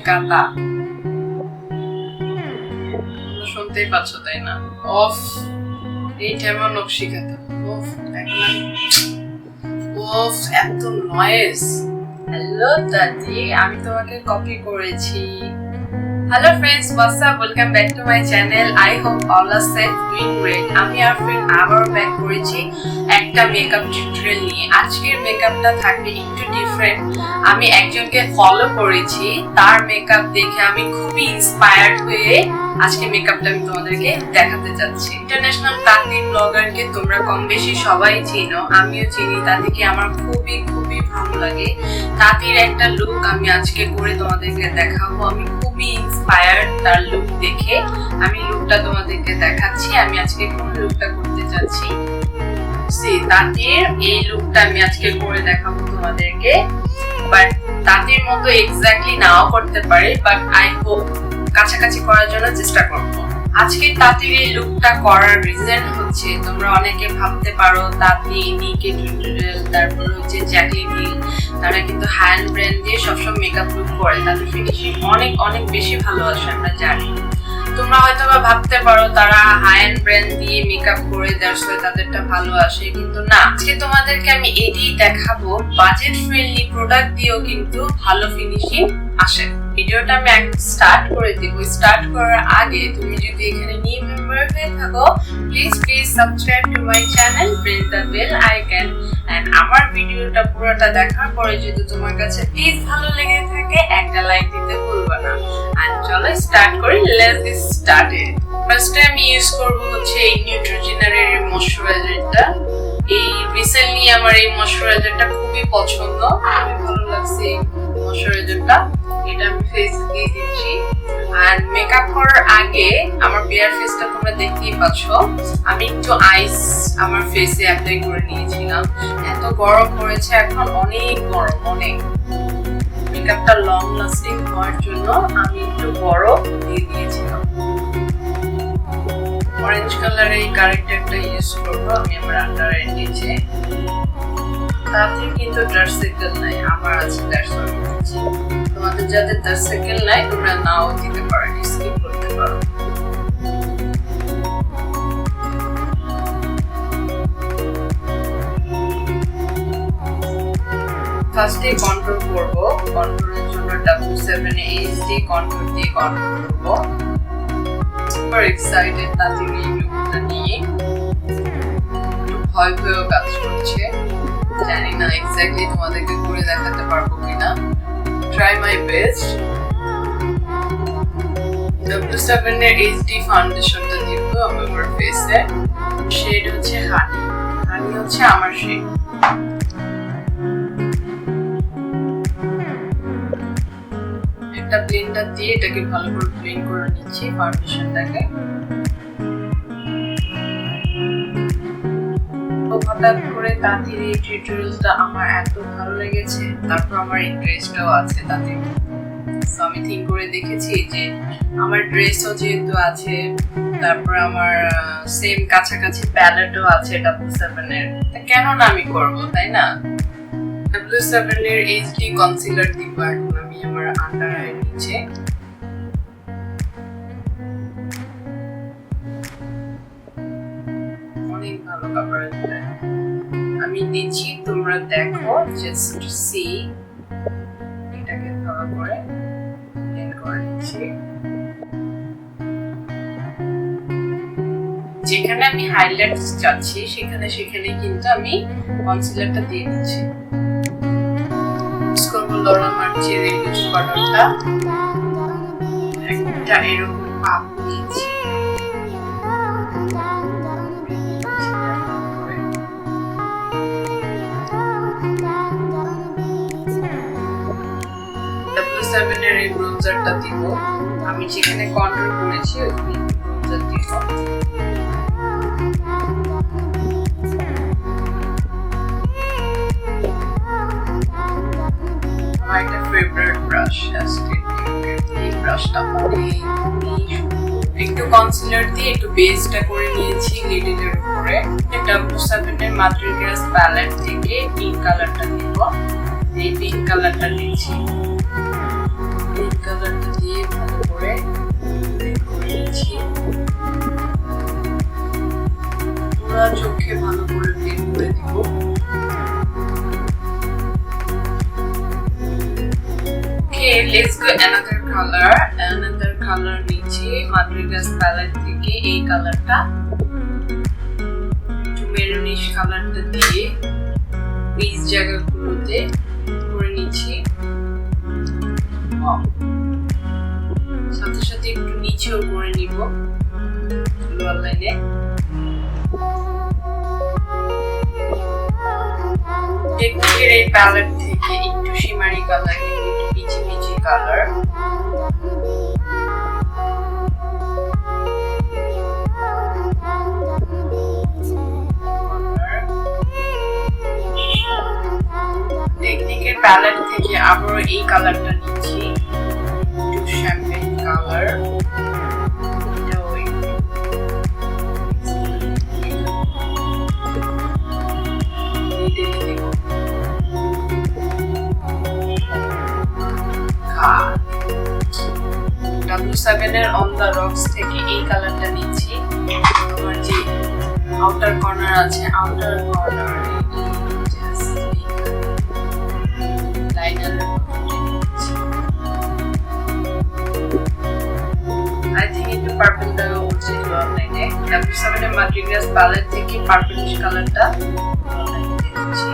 কাটা, শুনতেই পাচ্ছ তাই না? অফ এইটা আমার নকশি কাটা। অফ এত নয়েজ। হ্যালো দাদি, আমি তোমাকে কপি করেছি। Hello friends, what's up, welcome back to my channel. I hope all are safe, doing great. আমি আর ফ্রেন্ড আবার ব্যাক করেছি একটা মেকআপ টিউটোরিয়াল নিয়ে। আজকের মেকআপটা থাকবে একটু ডিফারেন্ট। আমি একজনকে ফলো করেছি, তার মেকআপ দেখে আমি খুবই ইন্সপায়ার্ড হয়ে আজকে মেকআপটা আমি তোমাদেরকে দেখাতে যাচ্ছি। ইন্টারন্যাশনাল তাঁতি ব্লগারকে তোমরা কম বেশি সবাই চিনো, আমিও চিনি। তাঁতিকে আমার খুবই খুবই ভালো লাগে। তাঁতির একটা লুক আমি আজকে করে তোমাদেরকে দেখাবো। আমি খুবই ইন্সপায়ার্ড তার লুক দেখে। আমি লুকটা তোমাদেরকে দেখাচ্ছি। আমি আজকে কোন লুকটা করতে যাচ্ছি, তাঁতির এই লুকটা আমি আজকে করে দেখাবো তোমাদেরকে। বাট তাঁতির মতো এক্স্যাক্টলি নাও করতে পারে, বাট আই হোপ কাছাকাছি করার জন্য চেষ্টা করবো। আজকে তাঁতির এই লুকটা করার রিজন হচ্ছে, তোমরা অনেকে ভাবতে পারো তাঁতি, নিকে টিউটোরিয়াল, তারপর হচ্ছে জ্যাকলিন হিল, তারা কিন্তু হ্যান্ড ব্র্যান্ড দিয়ে সবসময় মেকআপ লুক করে, তাদের ফিনিশিং অনেক অনেক বেশি ভালো আসে, আমরা জানি। তোমরা হয়তো বা ভাবতে পারো তারা হাই এন্ড ব্র্যান্ড দিয়ে মেকআপ করে দ্যাটস ওয়াই তাদেরটা ভালো আসে, কিন্তু না। আজকে তোমাদেরকে আমি এটাই দেখাবো, বাজেট ফ্রেন্ডলি প্রোডাক্ট দিয়েও কিন্তু ভালো ফিনিশিং আসে। ভিডিওটা আমি স্টার্ট করে দিব। স্টার্ট করার আগে তুমি যদি এখানে নিউ মেম্বার হয়ে থাকো, please subscribe to my channel, press the bell icon, and আমার ভিডিওটা পুরোটা দেখার পরে যদি তোমার কাছে প্লিজ ভালো লেগে থাকে একটা লাইক দিতে ভুলবা না। আর চলো স্টার্ট করি, লেটস গেট স্টার্টেড। ফার্স্টে আমি ইউজ করব হচ্ছে এই নিউট্রিজেনারের ময়শ্চারাইজারটা। এই রিসেন্টলি আমার এই ময়শ্চারাইজারটা খুবই পছন্দ, খুবই ভালো লাগছে এই ময়শ্চারাইজারটা। এটা আমি ফেসে দিয়ে দিচ্ছি। আর মেকআপ করার আগে আমার বেয়ার ফেসটা তোমরা দেখতেই পাচ্ছ, আমি একটু আইস আমার ফেসে অ্যাপ্লাই করে নিয়েছিলাম। এত গরম পড়েছে এখন, অনেক গরম, অনেক। মেকআপটা লং লাস্টিং হওয়ার জন্য আমি একটু বরফ দিয়ে দিয়েছিলাম। অরেঞ্জ কালারের এই কারেক্টারটা ইউজ করবো আমি আমার আন্ডার আই নিচে। তাতে কিন্তু ডার্ক সার্কেল নাই, আমার আছে দ্যাটস ওয়াই বলছি। তোমাদের যাদের ডার্ক সার্কেল নাই তোমরা নাও দিতে পারো, স্কিপ করতে পারো। ফার্স্টে কন্ট্রোল করব। কন্ট্রোলের জন্য W7HD কন্ট্রোল দিয়ে কন্ট্রোল করব। সুপার এক্সাইটেড তাঁতির এই লুকটা নিয়ে। একটু ভয় ভয়ও কাজ করছে, জানি না এক্স্যাক্টলি তোমাদেরকে করে দেখাতে পারবো কিনা। Try my best. W7HD ফাউন্ডেশনটা দিব আমি আমার ফেসে। শেড হচ্ছে হানি, হানি হচ্ছে আমার শেড। একটা ব্লেন্ডার দিয়ে এটাকে ভালো করে ব্লেন্ড করে নিচ্ছি ফাউন্ডেশনটাকে। হঠাৎ করে তাঁতির এই টিউটোরিয়ালটা আমার এত ভালো লেগেছে, তারপর আমার ইন্টারেস্টও আছে তাঁতির। সো আমি থিঙ্ক করে দেখেছি যে আমার ড্রেসও যেহেতু আছে, তারপর আমার সেম কাছাকাছি প্যালেটও আছে W7 এর, কেন না আমি করবো, তাই না? W7 এর HD কনসিলার দিব এখন আমি আমার আন্ডার আই নিচে। অনেক ভালো কভারেজ দেয়। আমি দিচ্ছি, তোমরা দেখো, জাস্ট সি। এটাকে ভালো করে ব্লেন্ড করে নিচ্ছি। যেখানে আমি হাইলাইট চাচ্ছি সেখানে কিন্তু আমি কনসিলারটা দিয়ে দিচ্ছি। ইউজ করবো লরা মার্চির এই লুজ পাউডারটা। একটা এরকম পাপ দিয়েছি। W7 এর এই ব্রোঞ্জারটা দিব। আমি যেখানে কন্ট্রোল করেছি ওখানে ব্রোঞ্জার দিব। আমার একটা ফেভারিট ব্রাশ আছে, এই ব্রাশটা অনেক একটু কনসিলার দিয়ে একটু বেসটা করে নিয়েছি লিডের উপরে। W7 এর মাদ্রি গ্রাস প্যালেট থেকে পিঙ্ক কালারটা দিব। এই পিঙ্ক কালারটা নিয়েছি। পিঙ্ক কালার কালারটা দিয়ে ভালো করে ব্লেন্ড করে নিচ্ছি। পুরো চোখে ভালো করে ব্লেন্ড করে দিব। Okay, let's go another color নিচ্ছি Mardi Gras palette থেকে এই কালারটা, একটু মেরুনিশ কালারটা দিয়ে ক্রিজ জায়গাগুলোতে করে নিচ্ছি। সাথে সাথে একটু নিচেও করে নিব লোয়ার লাইনে। টেকনিকের এই প্যালেট থেকে একটু শিমারি কালার, একটু পিচি পিচি কালার, টেকনিকের প্যালেট থেকে আবারও এই কালারটা নিচ্ছি, একটু শ্যাম্পেন কালার। W7 এর অন দ্য রক্স থেকে এই কালারটা নিচ্ছি। আমার যে আউটার কর্নার আছে, আউটার কর্নার লাইনারের I think একটু পার্পল দেওয়া উচিত লোয়ার লাইনে। W7 এর Mardi Gras প্যালেট থেকে পার্পলিশ কালারটা নিচ্ছি।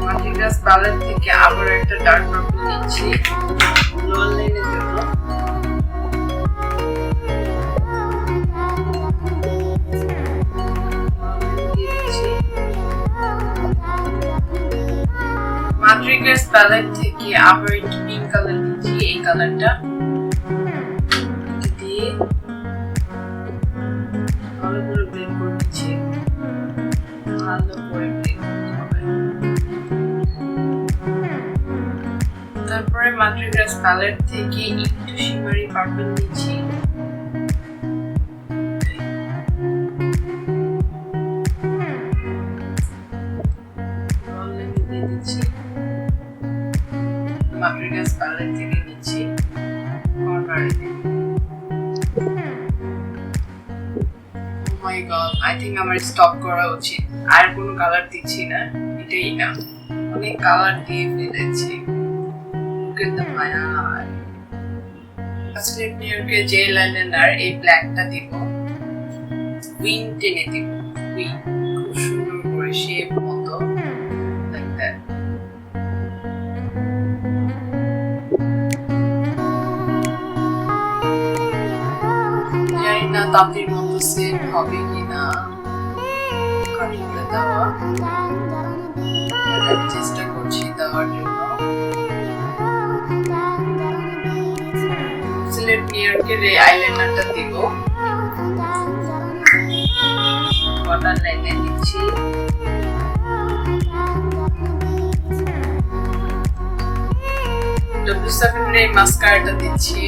Mardi Gras প্যালেট থেকে আবার একটা ডার্ক পার্পল নিচ্ছি লোয়ার লাইনের জন্য। Mardi Gras প্যালেট থেকে আবার একটু পিঙ্ক কালার নিচ্ছি, এই কালারটা দিয়ে ভালো করে ব্লেন্ড করে নিচ্ছি। ভালো করে ব্লেন্ড করতে হবে। তারপরে Mardi Gras প্যালেট থেকে একটু শিমারি পার্পল নিচ্ছি। Mardi Gras প্যালেট থেকে নিচ্ছি কর্নারে। Oh my god, I think আমার স্টপ করা উচিত। আর কোনো কালার দিচ্ছি না, এটাই না, অনেক কালার দিয়ে ফেলেছি। Look at the my eye. আসলে নিউইয়র্কের যে লাইনার এই ব্ল্যাকটা দিব, উইং টেনে দিব, উইং খুব সুন্দর করে শেপ মতো like that. জানি না তাঁতির মতো সেট হবে কিনা, কাটিংটা দেওয়া চেষ্টা করছি দেওয়ার জন্য। সিলেট নিউইয়র্কের এই আইলাইনারটা দিব, ওয়াটার লাইনে দিচ্ছি। W7 এর এই মাস্কারাটা দিচ্ছি।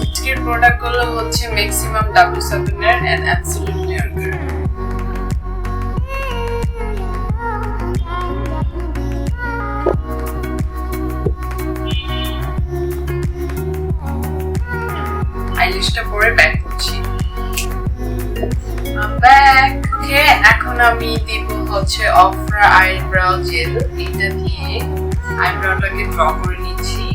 আজকের প্রোডাক্ট গুলো হচ্ছে ম্যাক্সিমাম W7 এর এন্ড অ্যাবসলিউট নিউইয়র্কের। আইলিশটা পরে ব্যাক করছি। ব্যাক ওকে, এখন আমি দিব হচ্ছে Ofra আইব্রাউ জেল। এটা দিয়ে আইব্রাউটাকে ড্র করে নিচ্ছি।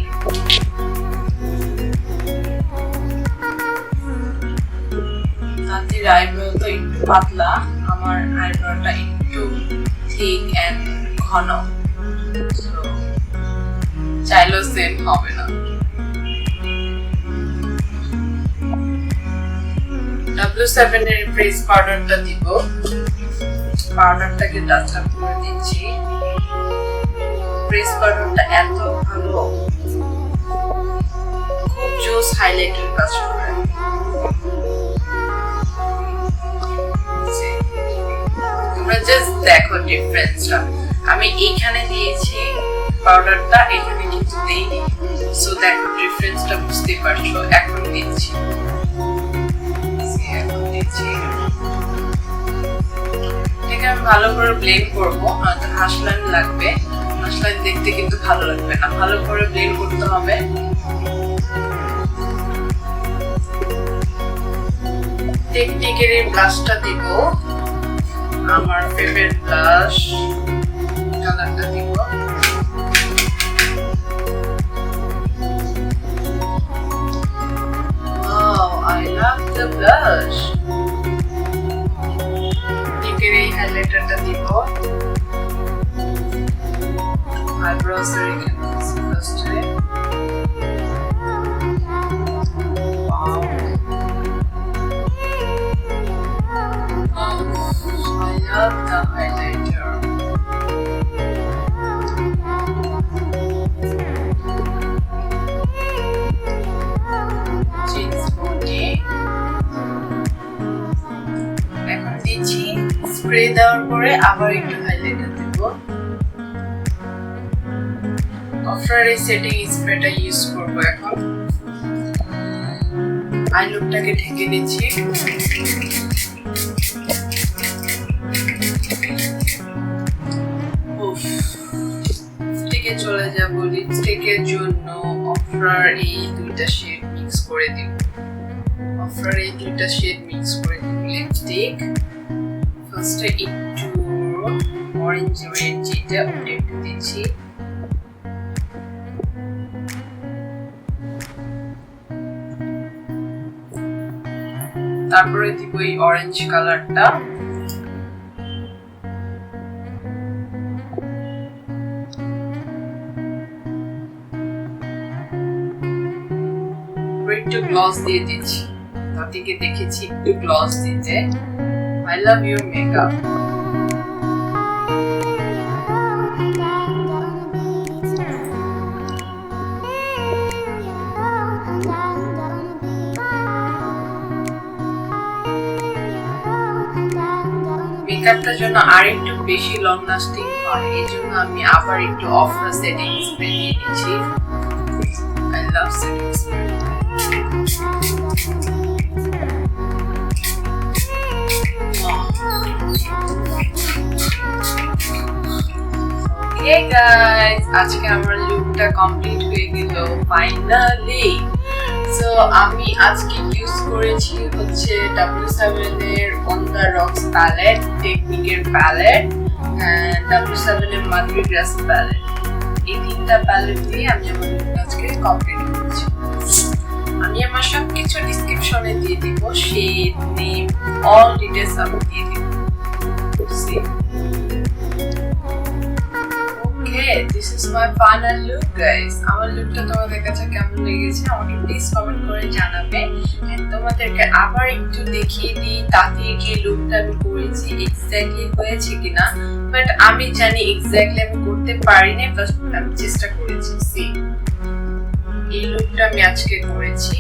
তাঁতির আইব্রাউ তো একটু পাতলা, আমার আইব্রাউটা একটু থিক এন্ড ঘন, চাইলেও সেম হবে না। W7 এর ফেস পাউডারটা দিব, পাউডারটাকে টাচ আপ করে দিচ্ছি। ফেস পাউডারটা এত ভালো, খুব জোস হাইলাইটের কাজ করে। তোমরা জাস্ট দেখো ডিফারেন্সটা। আমি এইখানে দিয়েছি পাউডারটা, এখানে কিন্তু দেইনি, সো দেখো ডিফারেন্সটা বুঝতে পারছো। এখন দিচ্ছি, ভালো করে ব্লেন্ড করবো, নয়তো হাসলান লাগবে। হাসলান দেখতে কিন্তু ভালো লাগবে না, ভালো করে ব্লেন্ড করতে হবে। টেকনিকের এই ব্লাশটা দিব, আমার ফেভারিট ব্লাশ, কালারটা দিব। I love the blush. টেকনিকের এই হাইলাইটারটা দিব, eyebrows এর এখানে ফার্স্টে। I love the highlighter. Cheeks body. এখন দিচ্ছি স্প্রে দেওয়ার পরে আবার একটু হাইলাইটার দেব। অফরার এই সেটিং স্প্রেটা ইউজ করব এখন। আই লুকটাকে ঢেকে দিচ্ছি। লিপস্টিকে চলে যাব। লিপস্টিকের জন্য অফরার এই দুইটা শেড মিক্স করে দিব। অফরার এই দুইটা শেড মিক্স করে দিব। লিপস্টিক ফার্স্টে একটু অরেঞ্জ রেড যেটা ওটা একটু দিচ্ছি। তারপরে দিব এই অরেঞ্জ কালারটা। একটু গ্লস দিয়ে দিচ্ছি, তাতিকে দেখেছি একটু গ্লস দিতে। I love your makeup. মেকআপটার জন্য আর একটু বেশি লং লাস্টিং হয়, এই জন্য আমি আবার একটু অফরা সেটিং স্প্রে দিয়ে দিচ্ছি। I love setting spray. Okay guys, আজকে আমার লুকটা কমপ্লিট হয়ে গেল ফাইনালি। সো আমি আজকে ইউজ করেছি হচ্ছে W7 এর অন দ্য রক্স প্যালেট, টেকনিকের প্যালেট, W7 এর মার্দি গ্রাস প্যালেট। এই তিনটা প্যালেট দিয়ে আমি আমার লুকটা আজকে কমপ্লিট করেছি। আমি আমার সবকিছু ডেসক্রিপশনে দিয়ে দিব, শেড, নেম, অল ডিটেইলস আমি দিয়ে দিব। Okay, this is my final look guys. আমার লুকটা তোমাদের কাছে কেমন লেগেছে আমাকে প্লিজ কমেন্ট করে জানাবে। এন্ড তোমাদেরকে আবার একটু দেখিয়ে দিই তাতির যে লুকটা আমি করেছি এক্স্যাক্টলি হয়েছে কিনা। বাট আমি জানি এক্স্যাক্টলি আমি করতে পারিনি, বাট আমি চেষ্টা করেছি। সি এই লুকটা আমি আজকে করেছি।